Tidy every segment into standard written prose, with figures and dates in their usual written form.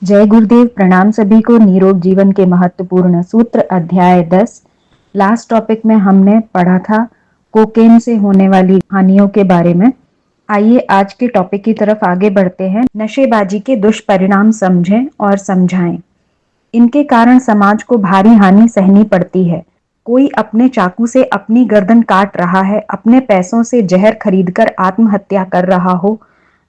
जय गुरुदेव। प्रणाम सभी को। निरोग जीवन के महत्वपूर्ण सूत्र अध्याय 10। लास्ट टॉपिक में हमने पढ़ा था कोकेन से होने वाली हानियों के बारे में। आइए आज के टॉपिक की तरफ आगे बढ़ते हैं। नशेबाजी के दुष्परिणाम समझें और समझाएं। इनके कारण समाज को भारी हानि सहनी पड़ती है। कोई अपने चाकू से अपनी गर्दन काट रहा है, अपने पैसों से जहर खरीदकर आत्महत्या कर रहा हो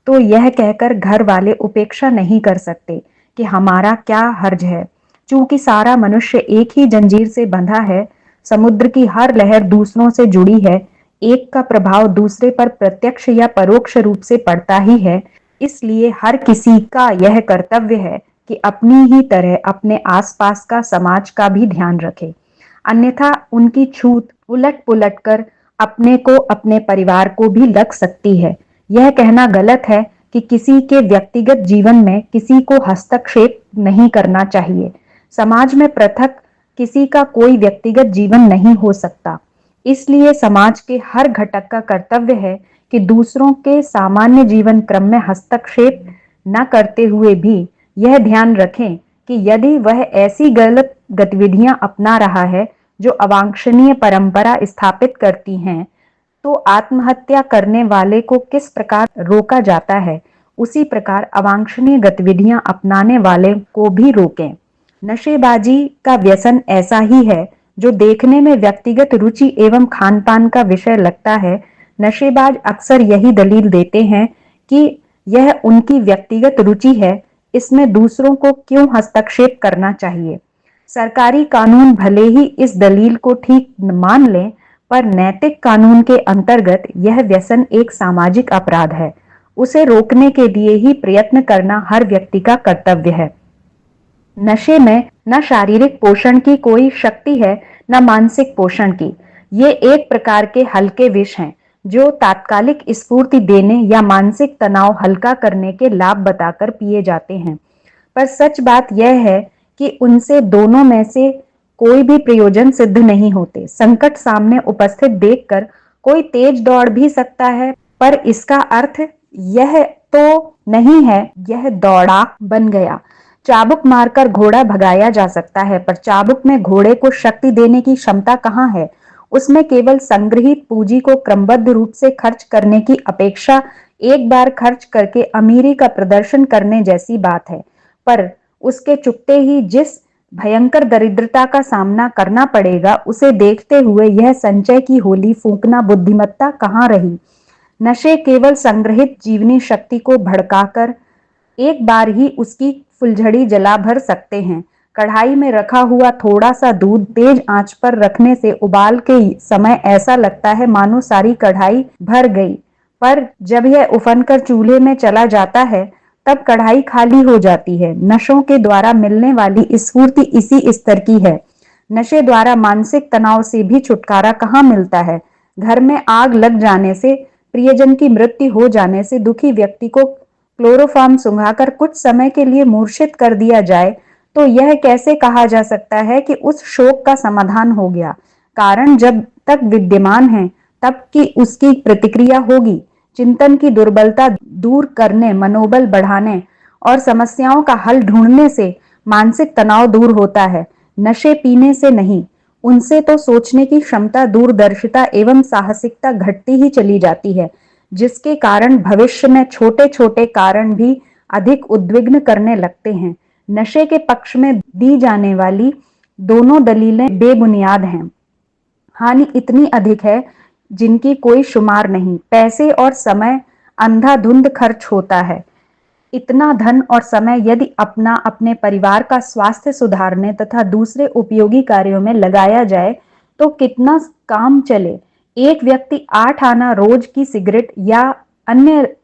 तो यह कहकर घर वाले उपेक्षा नहीं कर सकते कि हमारा क्या हर्ज है। चूंकि सारा मनुष्य एक ही जंजीर से बंधा है, समुद्र की हर लहर दूसरों से जुड़ी है, एक का प्रभाव दूसरे पर प्रत्यक्ष या परोक्ष रूप से पड़ता ही है, इसलिए हर किसी का यह कर्तव्य है कि अपनी ही तरह अपने आसपास का समाज का भी ध्यान रखे। अन्यथा उनकी छूत उलट पुलट कर अपने को अपने परिवार को भी लग सकती है। यह कहना गलत है कि किसी के व्यक्तिगत जीवन में किसी को हस्तक्षेप नहीं करना चाहिए। समाज में पृथक किसी का कोई व्यक्तिगत जीवन नहीं हो सकता। इसलिए समाज के हर घटक का कर्तव्य है कि दूसरों के सामान्य जीवन क्रम में हस्तक्षेप न करते हुए भी यह ध्यान रखें कि यदि वह ऐसी गलत गतिविधियां अपना रहा है जो अवांछनीय परंपरा स्थापित करती हैं, तो आत्महत्या करने वाले को किस प्रकार रोका जाता है, उसी प्रकार अवांछनीय गतिविधियां अपनाने वाले को भी रोकें। नशेबाजी का व्यसन ऐसा ही है जो देखने में व्यक्तिगत रुचि एवं खान पान का विषय लगता है। नशेबाज अक्सर यही दलील देते हैं कि यह उनकी व्यक्तिगत रुचि है, इसमें दूसरों को क्यों हस्तक्षेप करना चाहिए। सरकारी कानून भले ही इस दलील को ठीक मान लें, पर नैतिक कानून के अंतर्गत यह व्यसन एक सामाजिक अपराध है। उसे रोकने के लिए ही प्रयत्न करना हर व्यक्ति का कर्तव्य है। नशे में न शारीरिक पोषण की कोई शक्ति है, न मानसिक पोषण की। ये एक प्रकार के हल्के विष हैं जो तात्कालिक स्फूर्ति देने या मानसिक तनाव हल्का करने के लाभ बताकर पिए जाते हैं। पर सच बात यह है कि उनसे दोनों में से कोई भी प्रयोजन सिद्ध नहीं होते। संकट सामने उपस्थित देखकर कोई तेज दौड़ भी सकता है, पर इसका अर्थ यह तो नहीं है यह दौड़ाक बन गया। चाबुक मारकर घोड़ा भगाया जा सकता है, पर चाबुक में घोड़े को शक्ति देने की क्षमता कहाँ है। उसमें केवल संग्रहित पूंजी को क्रमबद्ध रूप से खर्च करने की अपेक्षा एक बार खर्च करके अमीरी का प्रदर्शन करने जैसी बात है। पर उसके चुकते ही जिस भयंकर दरिद्रता का सामना करना पड़ेगा, उसे देखते हुए यह संचय की होली फूंकना बुद्धिमत्ता कहाँ रही। नशे केवल संग्रहित जीवनी शक्ति को भड़काकर एक बार ही उसकी फुलझड़ी जला भर सकते हैं। कढ़ाई में रखा हुआ थोड़ा सा दूध तेज आंच पर रखने से उबाल के समय ऐसा लगता है मानो सारी कढ़ाई भर गई, पर जब यह उफन कर चूल्हे में चला जाता है तब कढ़ाई खाली हो जाती है। नशों के द्वारा मिलने वाली स्फूर्ति इसी स्तर की है। नशे द्वारा मानसिक तनाव से भी छुटकारा कहाँ मिलता है। घर में आग लग जाने से, प्रियजन की मृत्यु हो जाने से दुखी व्यक्ति को क्लोरोफॉर्म सुंघाकर कुछ समय के लिए मूर्छित कर दिया जाए तो यह कैसे कहा जा सकता है कि उस शोक का समाधान हो गया। कारण जब तक विद्यमान है तब की उसकी प्रतिक्रिया होगी। चिंतन की दुर्बलता दूर करने, मनोबल बढ़ाने और समस्याओं का हल ढूंढने से मानसिक तनाव दूर होता है। नशे पीने से नहीं, उनसे तो सोचने की क्षमता, दूरदर्शिता एवं साहसिकता घटती ही चली जाती है, जिसके कारण भविष्य में छोटे छोटे कारण भी अधिक उद्विग्न करने लगते हैं। नशे के पक्ष में दी जाने वाली दोनों दलीलें बेबुनियाद हैं। हानि इतनी अधिक है जिनकी कोई शुमार नहीं। पैसे और समय अंधाधुंध खर्च होता है। इतना धन और समय यदि अपना, अपने परिवार का स्वास्थ्य सुधारने तथा दूसरे उपयोगी कार्यों में लगाया जाए तो कितना काम चले। एक व्यक्ति 8 आना रोज की सिगरेट या अन्य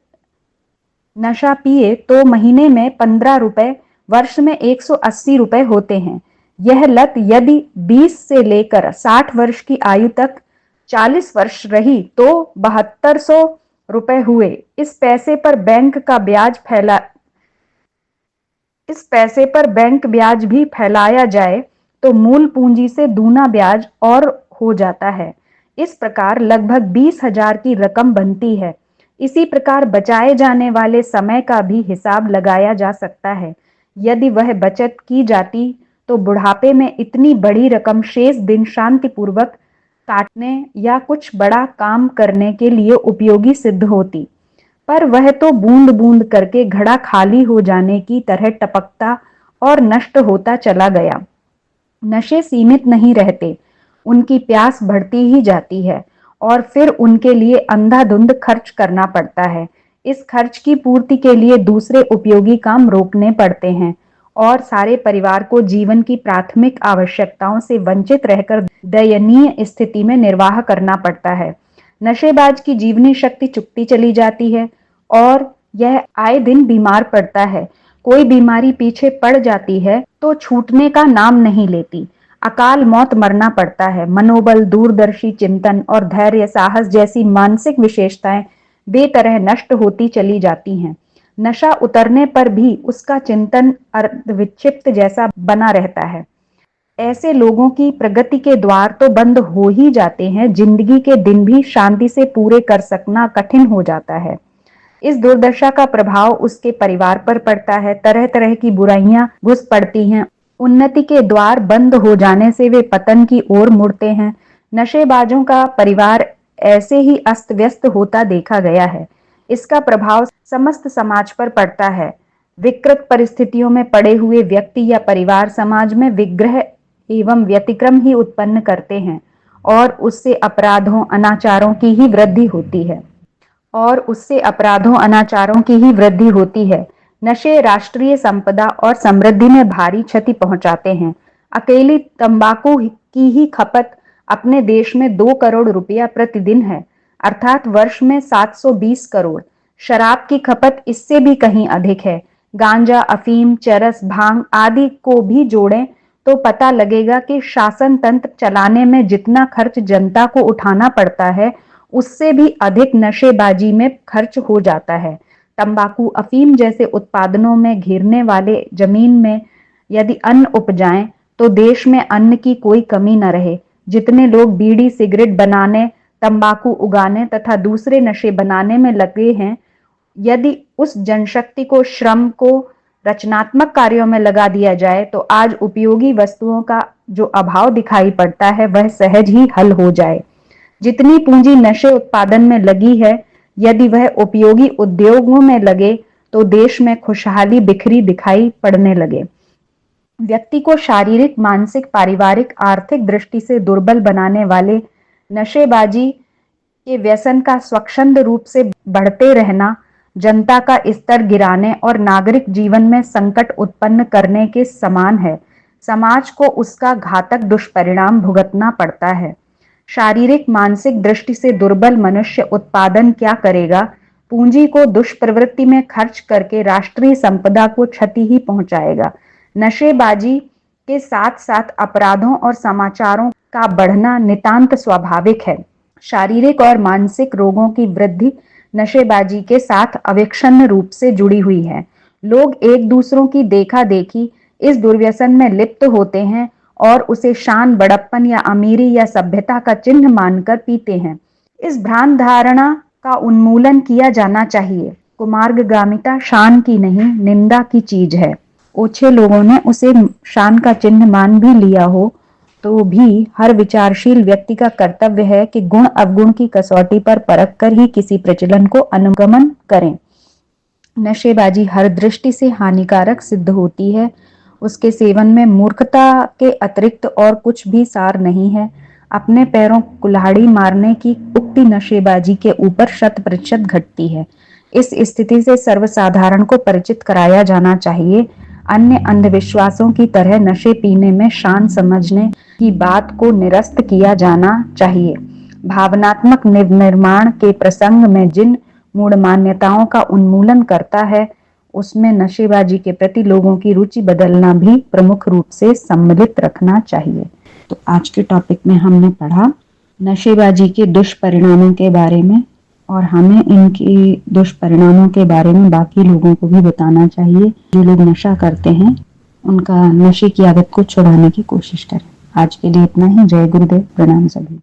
नशा पिए तो महीने में 15 रुपए, वर्ष में 180 रुपए होते हैं। यह लत यदि 20 से लेकर 60 वर्ष की आयु तक 40 वर्ष रही तो 7200 रुपए हुए। इस पैसे पर बैंक ब्याज भी फैलाया जाए तो मूल पूंजी से दूना ब्याज और हो जाता है। इस प्रकार लगभग 20,000 की रकम बनती है। इसी प्रकार बचाए जाने वाले समय का भी हिसाब लगाया जा सकता है। यदि वह बचत की जाती तो बुढ़ापे में इतनी बड़ी रकम शेष दिन शांतिपूर्वक काटने या कुछ बड़ा काम करने के लिए उपयोगी सिद्ध होती। पर वह तो बूंद बूंद करके घड़ा खाली हो जाने की तरह टपकता और नष्ट होता चला गया। नशे सीमित नहीं रहते, उनकी प्यास बढ़ती ही जाती है और फिर उनके लिए अंधाधुंध खर्च करना पड़ता है। इस खर्च की पूर्ति के लिए दूसरे उपयोगी काम रोकने पड़ते हैं और सारे परिवार को जीवन की प्राथमिक आवश्यकताओं से वंचित रहकर दयनीय स्थिति में निर्वाह करना पड़ता है। नशेबाज की जीवनी शक्ति चुकती चली जाती है और यह आए दिन बीमार पड़ता है। कोई बीमारी पीछे पड़ जाती है तो छूटने का नाम नहीं लेती। अकाल मौत मरना पड़ता है। मनोबल, दूरदर्शी चिंतन और धैर्य, साहस जैसी मानसिक विशेषताएं बेतरह नष्ट होती चली जाती हैं। नशा उतरने पर भी उसका चिंतन अर्धविक्षिप्त जैसा बना रहता है। ऐसे लोगों की प्रगति के द्वार तो बंद हो ही जाते हैं, जिंदगी के दिन भी शांति से पूरे कर सकना कठिन हो जाता है। इस दुर्दशा का प्रभाव उसके परिवार पर पड़ता है। तरह तरह की बुराइयां घुस पड़ती हैं। उन्नति के द्वार बंद हो जाने से वे पतन की ओर मुड़ते हैं। नशेबाजों का परिवार ऐसे ही अस्त व्यस्त होता देखा गया है। इसका प्रभाव समस्त समाज पर पड़ता है। विकृत परिस्थितियों में पड़े हुए व्यक्ति या परिवार समाज में विग्रह एवं व्यतिक्रम ही उत्पन्न करते हैं और उससे अपराधों अनाचारों की ही वृद्धि होती है। नशे राष्ट्रीय संपदा और समृद्धि में भारी क्षति पहुंचाते हैं। अकेली तंबाकू की ही खपत अपने देश में 2 करोड़ रुपया प्रतिदिन है, अर्थात वर्ष में 720 करोड़। शराब की खपत इससे भी कहीं अधिक है। गांजा, अफीम, चरस, भांग आदि को भी जोड़ें तो पता लगेगा कि शासन तंत्र चलाने में जितना खर्च जनता को उठाना पड़ता है, उससे भी अधिक नशेबाजी में खर्च हो जाता है। तंबाकू, अफीम जैसे उत्पादनों में घिरने वाले जमीन में यदि अन्न उपजाएं तो देश में अन्न की कोई कमी न रहे। जितने लोग बीड़ी, सिगरेट बनाने, तंबाकू उगाने तथा दूसरे नशे बनाने में लगे हैं, यदि उस जनशक्ति को, श्रम को रचनात्मक कार्यों में लगा दिया जाए तो आज उपयोगी वस्तुओं का जो अभाव दिखाई पड़ता है वह सहज ही हल हो जाए। जितनी पूंजी नशे उत्पादन में लगी है, यदि वह उपयोगी उद्योगों में लगे तो देश में खुशहाली बिखरी दिखाई पड़ने लगे। व्यक्ति को शारीरिक, मानसिक, पारिवारिक, आर्थिक दृष्टि से दुर्बल बनाने वाले नशेबाजी के व्यसन का स्वच्छंद रूप से बढ़ते रहना जनता का स्तर गिराने और नागरिक जीवन में संकट उत्पन्न करने के समान है। समाज को उसका घातक दुष्परिणाम भुगतना पड़ता है। शारीरिक, मानसिक दृष्टि से दुर्बल मनुष्य उत्पादन क्या करेगा? पूंजी को दुष्प्रवृत्ति में खर्च करके राष्ट्रीय संपदा को क्षति ही पहुंचाएगा। नशेबाजी के साथ साथ अपराधों और समाचारों का बढ़ना नितांत स्वाभाविक है। शारीरिक और मानसिक रोगों की वृद्धि नशेबाजी के साथ अविच्छिन्न रूप से जुड़ी हुई है। लोग एक दूसरों की देखा देखी इस दुर्व्यसन में लिप्त होते हैं और उसे शान, बड़प्पन या अमीरी या सभ्यता का चिन्ह मानकर पीते हैं। इस भ्रांत धारणा का उन्मूलन किया जाना चाहिए। कुमार्गगामिता शान की नहीं, निंदा की चीज है। ओछे लोगों ने उसे शान का चिन्ह मान भी लिया हो तो भी हर विचारशील व्यक्ति का कर्तव्य है कि गुण अवगुण की कसौटी पर परख कर ही किसी प्रचलन को अनुगमन करें। नशेबाजी हर दृष्टि से हानिकारक सिद्ध होती है। उसके सेवन में मूर्खता के अतिरिक्त और कुछ भी सार नहीं है। अपने पैरों कुल्हाड़ी मारने की उक्ति नशेबाजी के ऊपर 100% घटती है। इस स्थिति से सर्वसाधारण को परिचित कराया जाना चाहिए। अन्य अंधविश्वासों की तरह नशे पीने में शान समझने की बात को निरस्त किया जाना चाहिए। भावनात्मक निर्माण के प्रसंग में जिन मूढ़ मान्यताओं का उन्मूलन करता है, उसमें नशेबाजी के प्रति लोगों की रुचि बदलना भी प्रमुख रूप से सम्मिलित रखना चाहिए। तो आज के टॉपिक में हमने पढ़ा नशेबाजी के दुष्परिणामों के बारे में और हमें इनके दुष्परिणामों के बारे में बाकी लोगों को भी बताना चाहिए। जो लोग नशा करते हैं उनका नशे की आदत को छुड़ाने की कोशिश करें। आज के लिए इतना ही। जय गुरुदेव, प्रणाम सभी।